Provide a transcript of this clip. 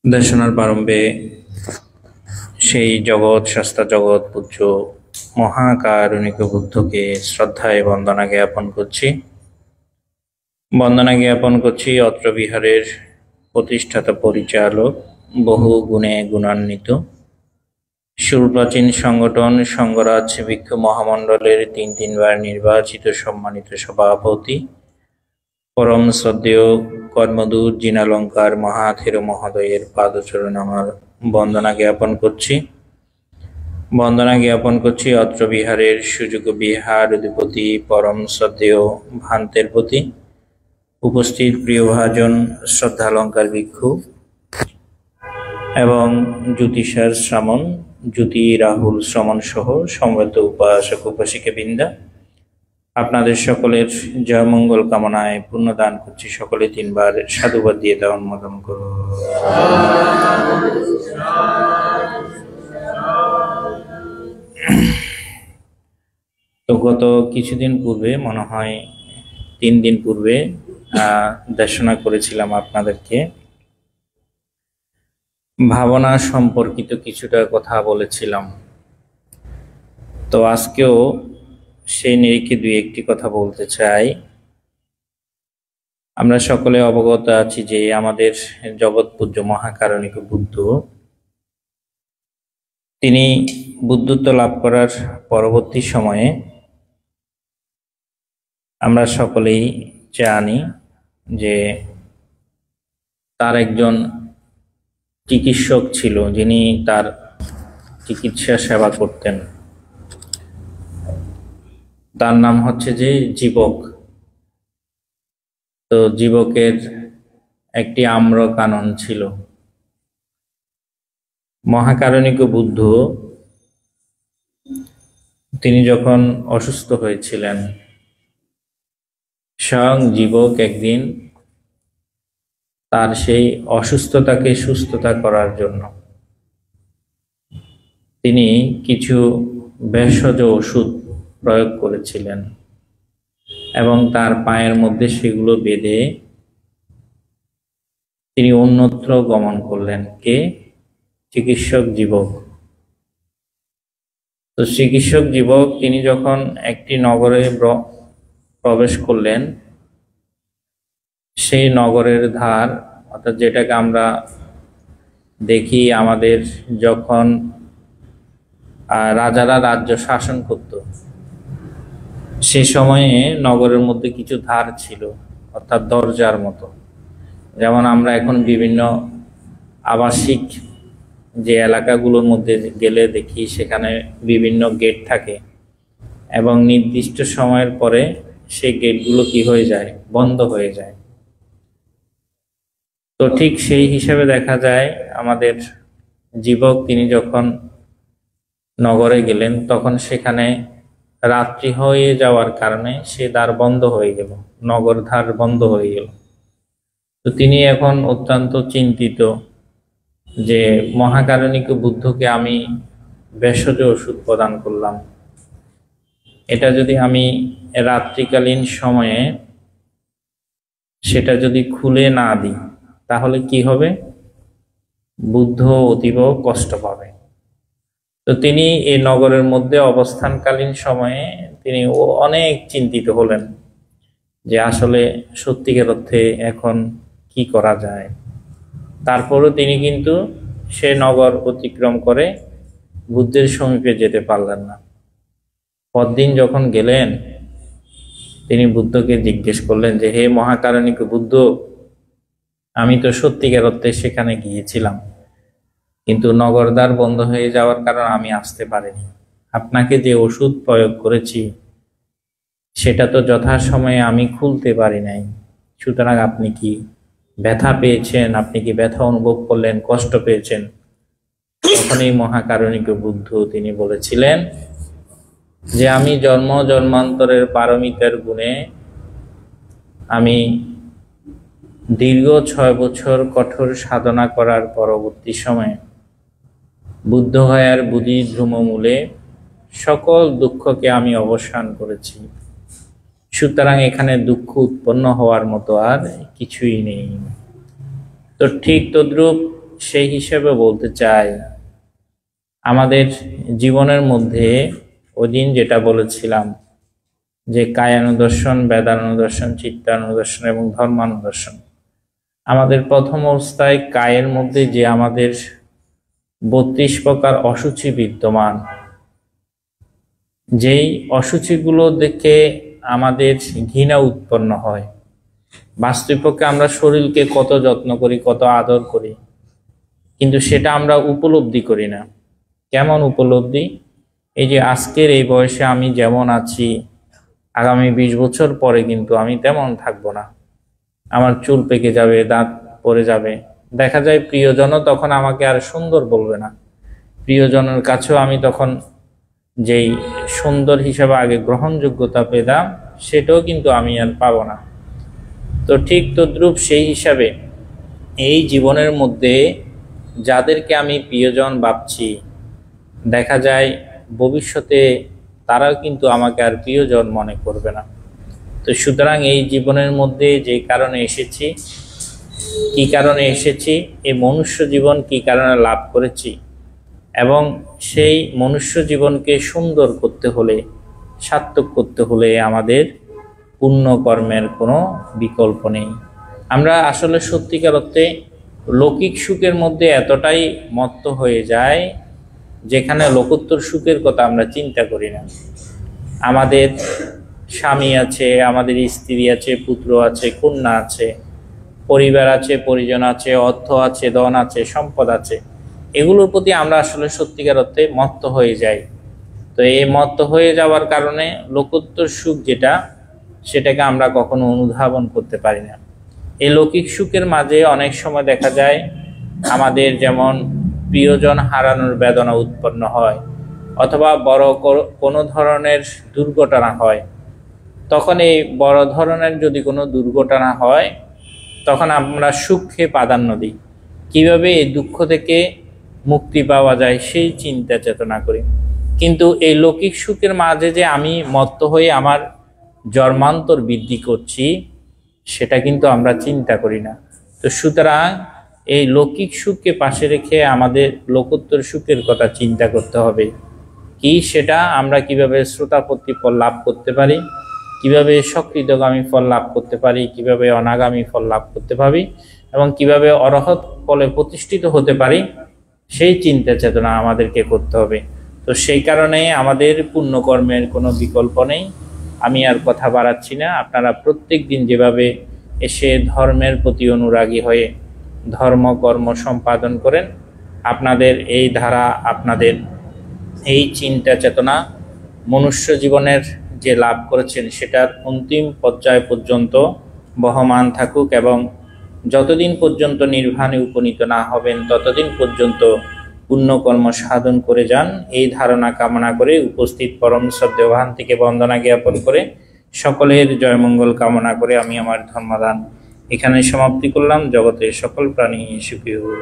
দেশনার প্রারম্ভে সেই জগৎ শাস্তা জগৎ পূজ্য মহাকারুণিক বুদ্ধকে শ্রদ্ধায় বন্দনা জ্ঞাপন করছি অত্র বিহারের প্রতিষ্ঠাতা পরিচালক, বহু গুণে গুণান্বিত সুপ্রাচীন সংগঠন সঙ্গরাজ ভিক্ষু মহামণ্ডলের তিনবার নির্বাচিত সম্মানিত সভাপতি, পরম শ্রদ্ধেয় কর্মদূত জিনালঙ্কার মহাথের মহোদয়ের পাদচরণ আমার বন্দনা জ্ঞাপন করছি অত্র বিহারের সুযোগ্য বিহার অধিপতি পরম শ্রদ্ধেয় ভান্তের প্রতি, উপস্থিত প্রিয়ভাজন শ্রদ্ধালঙ্কার ভিক্ষু এবং জ্যোতিষার শ্রামণ, জ্যোতি রাহুল শ্রমণ সহ সমবেত উপাসক উপাসিকা বৃন্দা, আপনাদের সকলের জয় মঙ্গল কামনায় পুণ্যদান করছি। সকলে তিনবার সাধুবাদ দিয়ে তা অনুমোদন করো। তো গত কিছুদিন পূর্বে, মনে হয় 3 দিন পূর্বে দেশনা করেছিলাম আপনাদেরকে, ভাবনা সম্পর্কিত কিছুটা কথা বলেছিলাম। তো আজকেও সেই নিরিখে 2-1টি কথা বলতে চাই। আমরা সকলে অবগত আছি যে আমাদের জগৎ পূজ্য মহাকারণিক বুদ্ধ, তিনি বুদ্ধত্ব লাভ করার পরবর্তী সময়ে আমরা সকলেই জানি যে তার একজন চিকিৎসক ছিল, যিনি তার চিকিৎসা সেবা করতেন। তার নাম হচ্ছে যে জীবক। তো জীবকের একটি আম্র কানন ছিল। মহাকারণিক বুদ্ধ তিনি যখন অসুস্থ হয়েছিলেন, স্বয়ং জীবক একদিন তার সেই অসুস্থতাকে সুস্থতা করার জন্য তিনি কিছু ভেষজ ওষুধ প্রয়োগ করেছিলেন এবং তার পায়ের মধ্যে সেগুলো বেঁধে তিনি অন্যত্র গমন করলেন। কে? চিকিৎসক জীবক। তো চিকিৎসক জীবক তিনি যখন একটি নগরে প্রবেশ করলেন, সেই নগরের ধার, অর্থাৎ যেটাকে আমরা দেখি আমাদের যখন রাজারা রাজ্য শাসন করত, সে সময়ে নগরের মধ্যে কিছু ধার ছিল, অর্থাৎ দরজার মতো। যেমন আমরা এখন বিভিন্ন আবাসিক যে এলাকাগুলোর মধ্যে গেলে দেখি সেখানে বিভিন্ন গেট থাকে এবং নির্দিষ্ট সময়ের পরে সেই গেটগুলো কি হয়ে যায়? বন্ধ হয়ে যায়। তো ঠিক সেই হিসাবে দেখা যায় আমাদের জীবক তিনি যখন নগরে গেলেন, তখন সেখানে রাত্রি হয়ে যাওয়ার কারণে সে দ্বার বন্ধ হয়ে গেল, নগর ধার বন্ধ হয়ে গেল। তো তিনি এখন অত্যন্ত চিন্তিত যে মহাকারণিক বুদ্ধকে আমি ভেষজ ওষুধ প্রদান করলাম, এটা যদি আমি রাত্রিকালীন সময়ে সেটা যদি খুলে না দিই তাহলে কি হবে? বুদ্ধ অতীব কষ্ট পাবে। তো তিনি এই নগরের মধ্যে অবস্থানকালীন সময়ে তিনি অনেক চিন্তিত হলেন যে আসলে সত্যিকার অর্থে এখন কি করা যায়। তারপরও তিনি কিন্তু সে নগর অতিক্রম করে বুদ্ধের সমীপে যেতে পারলেন না। পরদিন যখন গেলেন, তিনি বুদ্ধকে জিজ্ঞেস করলেন যে হে মহাকারণিক বুদ্ধ, আমি তো সত্যিকার অর্থে সেখানে গিয়েছিলাম, কিন্তু নগরদ্বার বন্ধ হয়ে যাওয়ার কারণে আমি আসতে পারিনি। আপনাকে যে ওষুধ প্রয়োগ করেছি সেটা তো যথাসময়ে আমি খুলতে পারি নাই। সুতরাং আপনি কি ব্যথা পেয়েছেন? আপনি কি ব্যথা অনুভব করলেন? কষ্ট পেয়েছেন? তখন এই মহাকারণিক বুদ্ধ তিনি বলেছিলেন যে আমি জন্ম জন্মান্তরের পারমিতার গুণে আমি দীর্ঘ 6 বছর কঠোর সাধনা করার পরবর্তী সময়ে বুদ্ধ হয়ার বুদ্ধি ধ্রুমমূলে সকল দুঃখকে আমি অবসান করেছি। সুতরাং এখানে দুঃখ উৎপন্ন হওয়ার মতো আর কিছুই নেই। তো ঠিক তদ্রূপ সেই হিসেবে বলতে চাই, আমাদের জীবনের মধ্যে ওদিন যেটা বলেছিলাম যে কায়ানুদর্শন, বেদানুদর্শন, চিত্তানুদর্শন এবং ধর্মানুদর্শন, আমাদের প্রথম অবস্থায় কায়ের মধ্যে যে আমাদের 32 প্রকার অসুচি বিদ্যমান, যেই অসুচিগুলো দেখে আমাদের ঘৃণা উৎপন্ন হয়। বাস্তবপক্ষে আমরা শরীরকে কত যত্ন করি, কত আদর করি, কিন্তু সেটা আমরা উপলব্ধি করি না। কেমন উপলব্ধি? এই যে আজকের এই বয়সে আমি যেমন আছি, আগামী 20 বছর পরে কিন্তু আমি তেমন থাকবো না। আমার চুল পেকে যাবে, দাঁত পড়ে যাবে। দেখা যায় প্রিয়জনও তখন আমাকে আর সুন্দর বলবে না। প্রিয়জনের কাছেও আমি তখন যেই সুন্দর হিসাবে আগে গ্রহণযোগ্যতা পেতাম, সেটাও কিন্তু আমি আর পাবো না। তো ঠিক তদ্রূপ সেই হিসাবে এই জীবনের মধ্যে যাদেরকে আমি প্রিয়জন ভাবছি, দেখা যায় ভবিষ্যতে তারাও কিন্তু আমাকে আর প্রিয়জন মনে করবে না। তো সুতরাং এই জীবনের মধ্যে যে কারণে এসেছি, কি কারণে এসেছি, এই মনুষ্য জীবন কি কারণে লাভ করেছি, এবং সেই মনুষ্য জীবনকে সুন্দর করতে হলে, সার্থক করতে হলে আমাদের পুণ্য কর্মের কোনো বিকল্প নেই। আমরা আসলে সত্যিকার অর্থে লৌকিক সুখের মধ্যে এতটাই মত্ত হয়ে যায়, যেখানে লোকোত্তর সুখের কথা আমরা চিন্তা করি না। আমাদের স্বামী আছে, আমাদের স্ত্রী আছে, পুত্র আছে, কন্যা আছে, পরিবার আছে, পরিজন আছে, অর্থ আছে, ধন আছে, সম্পদ আছে, এগুলোর প্রতি আমরা আসলে সত্যিকার অর্থে মত্ত হয়ে যাই। তো এই মত্ত হয়ে যাওয়ার কারণে লোকোত্তর সুখ যেটা, সেটাকে আমরা কখনো অনুধাবন করতে পারি না। এই লৌকিক সুখের মাঝে অনেক সময় দেখা যায় আমাদের যেমন প্রিয়জন হারানোর বেদনা উৎপন্ন হয়, অথবা বড় কোনো ধরনের দুর্ঘটনা হয়। তখন এই বড় ধরনের যদি কোনো দুর্ঘটনা হয়, তখন আমরা সুখকে প্রাধান্য দিই। কিভাবে এই দুঃখ থেকে মুক্তি পাওয়া যায় সেই চিন্তা চেতনা করি। কিন্তু এই লৌকিক সুখের মাঝে যে আমি মত্ত হয়ে আমার জন্মান্তর বৃদ্ধি করছি, সেটা কিন্তু আমরা চিন্তা করি না। তো সুতরাং এই লৌকিক সুখকে পাশে রেখে আমাদের লোকোত্তর সুখের কথা চিন্তা করতে হবে। কি সেটা? আমরা কিভাবে শ্রোতাপত্তি ফল লাভ করতে পারি, কিভাবে সকৃতগামী ফল লাভ করতে পারি, কিভাবে অনাগামী ফল লাভ করতে পারি, এবং কিভাবে অরহৎ ফলে প্রতিষ্ঠিত হতে পারি, সেই চিন্তা চেতনা আমাদেরকে করতে হবে। তো সেই কারণে আমাদের পুণ্যকর্মের কোনো বিকল্প নেই। আমি আর কথা বাড়াচ্ছি না। আপনারা প্রত্যেক দিন যেভাবে এসে ধর্মের প্রতি অনুরাগী হয়ে ধর্মকর্ম সম্পাদন করেন, আপনাদের এই ধারা, আপনাদের এই চিন্তা চেতনা মনুষ্য জীবনের যে লাভ করেছেন সেটার অন্তিম পর্যায় পর্যন্ত বহমান থাকুক, এবং যতদিন পর্যন্ত নির্বাণে উপনীত না হবেন ততদিন পর্যন্ত পুণ্যকর্ম সাধন করে যান, এই ধারণা কামনা করে উপস্থিত পরম শ্রদ্ধেয় ভান্তিকে বন্দনা জ্ঞাপন করে সকলের জয়মঙ্গল কামনা করে আমি আমার ধর্মদান এখানে সমাপ্তি করলাম। জগতের সকল প্রাণী সুখী হোক।